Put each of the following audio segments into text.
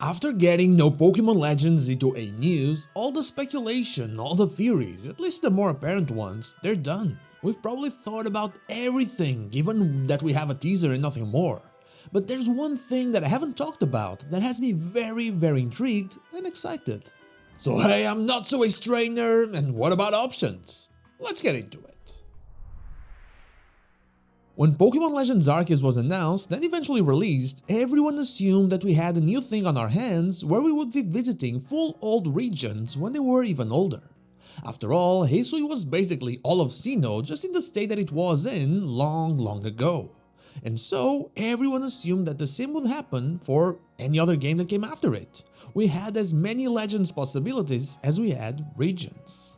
After getting no Pokémon Legends ZA news, all the speculation, all the theories, at least the more apparent ones, they're done. We've probably thought about everything, given that we have a teaser and nothing more. But there's one thing that I haven't talked about that has me very intrigued and excited. So hey, I'm not so a strainer, and what about options? Let's get into it. When Pokémon Legends Arceus was announced and eventually released, everyone assumed that we had a new thing on our hands where we would be visiting full old regions when they were even older. After all, Hisui was basically all of Sinnoh, just in the state that it was in long ago. And so, everyone assumed that the same would happen for any other game that came after it. We had as many Legends possibilities as we had regions.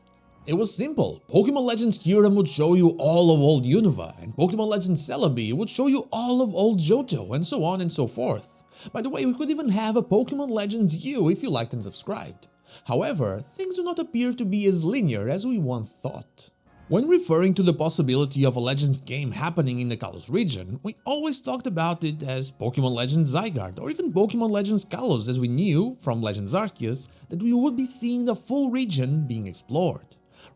It was simple. Pokémon Legends Kyurem would show you all of old Unova, and Pokémon Legends Celebi would show you all of old Johto, and so on and so forth. By the way, we could even have a Pokémon Legends U if you liked and subscribed. However, things do not appear to be as linear as we once thought. When referring to the possibility of a Legends game happening in the Kalos region, we always talked about it as Pokémon Legends Zygarde or even Pokémon Legends Kalos, as we knew from Legends Arceus that we would be seeing the full region being explored.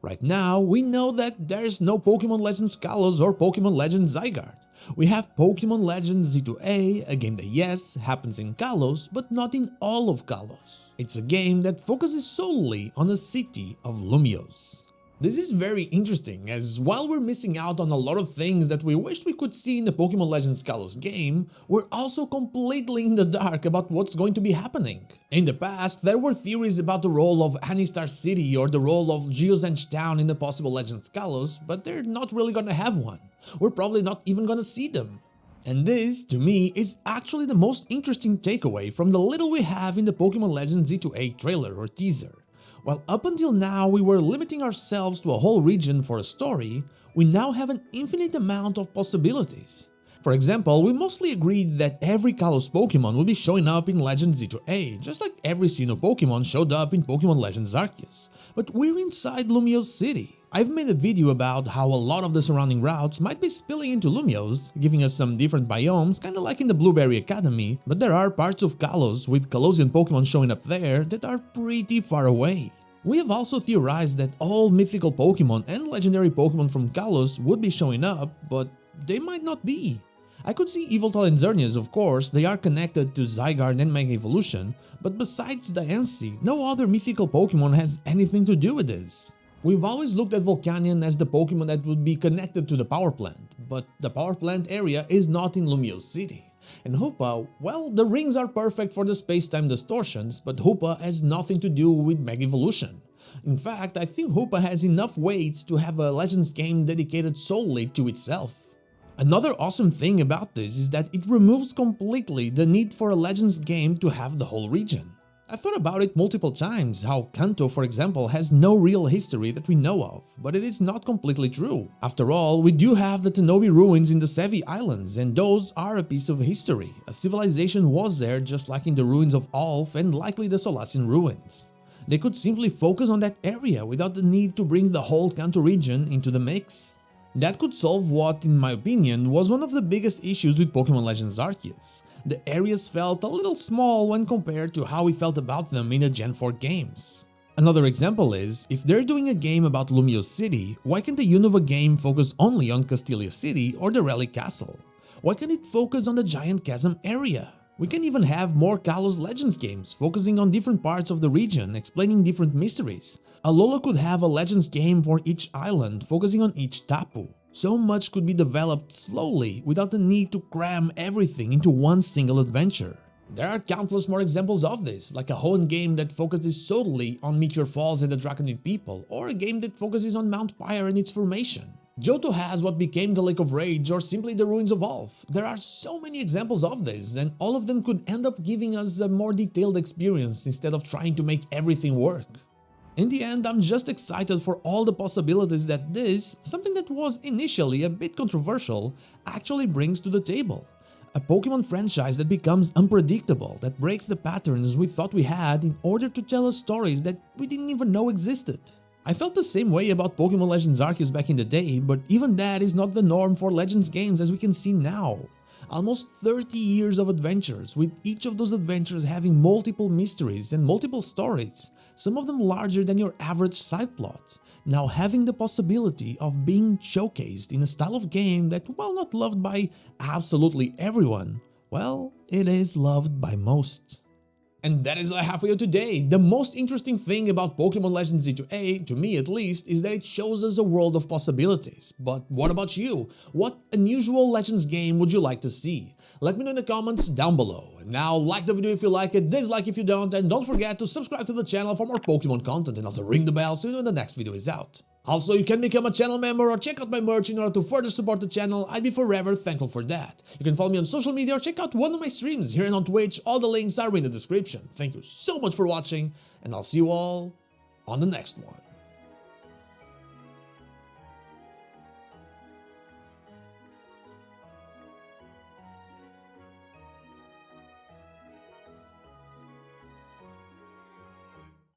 Right now, we know that there's no Pokémon Legends Kalos or Pokémon Legends Zygarde. We have Pokémon Legends ZA, a game that yes, happens in Kalos, but not in all of Kalos. It's a game that focuses solely on the city of Lumiose. This is very interesting, as while we're missing out on a lot of things that we wished we could see in the Pokémon Legends Kalos game, we're also completely in the dark about what's going to be happening. In the past, there were theories about the role of Anistar City or the role of Geozench Town in the possible Legends Kalos, but they're not really gonna have one. We're probably not even gonna see them. And this, to me, is actually the most interesting takeaway from the little we have in the Pokémon Legends ZA trailer or teaser. While up until now we were limiting ourselves to a whole region for a story, we now have an infinite amount of possibilities. For example, we mostly agreed that every Kalos Pokémon will be showing up in Legends ZA, just like every Sinnoh Pokémon showed up in Pokémon Legends Arceus. But we're inside Lumiose City. I've made a video about how a lot of the surrounding routes might be spilling into Lumiose, giving us some different biomes, kinda like in the Blueberry Academy, but there are parts of Kalos with Kalosian Pokémon showing up there that are pretty far away. We have also theorized that all mythical Pokémon and legendary Pokémon from Kalos would be showing up, but they might not be. I could see Yveltal and Xerneas, of course, they are connected to Zygarde and Mega Evolution, but besides Diancie, no other mythical Pokémon has anything to do with this. We've always looked at Volcanion as the Pokémon that would be connected to the power plant, but the power plant area is not in Lumiose City. And Hoopa, well, the rings are perfect for the space-time distortions, but Hoopa has nothing to do with Mega Evolution. In fact, I think Hoopa has enough weight to have a Legends game dedicated solely to itself. Another awesome thing about this is that it removes completely the need for a Legends game to have the whole region. I thought about it multiple times, how Kanto, for example, has no real history that we know of, but it is not completely true. After all, we do have the Tenobi ruins in the Sevi Islands, and those are a piece of history. A civilization was there just like in the ruins of Alph and likely the Solacean ruins. They could simply focus on that area without the need to bring the whole Kanto region into the mix. That could solve what, in my opinion, was one of the biggest issues with Pokémon Legends Arceus. The areas felt a little small when compared to how we felt about them in the Gen 4 games. Another example is, if they're doing a game about Lumiose City, why can't the Unova game focus only on Castelia City or the Relic Castle? Why can't it focus on the Giant Chasm area? We can even have more Kalos Legends games, focusing on different parts of the region, explaining different mysteries. Alola could have a Legends game for each island, focusing on each Tapu. So much could be developed slowly, without the need to cram everything into one single adventure. There are countless more examples of this, like a Hoenn game that focuses solely on Meteor Falls and the Draconid people, or a game that focuses on Mount Pyre and its formation. Johto has what became the Lake of Rage or simply the ruins of Alph. There are so many examples of this, and all of them could end up giving us a more detailed experience instead of trying to make everything work. In the end, I'm just excited for all the possibilities that this, something that was initially a bit controversial, actually brings to the table. A Pokémon franchise that becomes unpredictable, that breaks the patterns we thought we had in order to tell us stories that we didn't even know existed. I felt the same way about Pokémon Legends Arceus back in the day, but even that is not the norm for Legends games as we can see now. Almost 30 years of adventures, with each of those adventures having multiple mysteries and multiple stories, some of them larger than your average side plot, now having the possibility of being showcased in a style of game that, while not loved by absolutely everyone, well, it is loved by most. And that is all I have for you today. The most interesting thing about Pokémon Legends ZA, to me at least, is that it shows us a world of possibilities. But what about you? What unusual Legends game would you like to see? Let me know in the comments down below. And now, like the video if you like it, dislike if you don't, and don't forget to subscribe to the channel for more Pokémon content, and also ring the bell so you know when the next video is out. Also, you can become a channel member or check out my merch in order to further support the channel. I'd be forever thankful for that. You can follow me on social media or check out one of my streams here and on Twitch. All the links are in the description. Thank you so much for watching, and I'll see you all on the next one.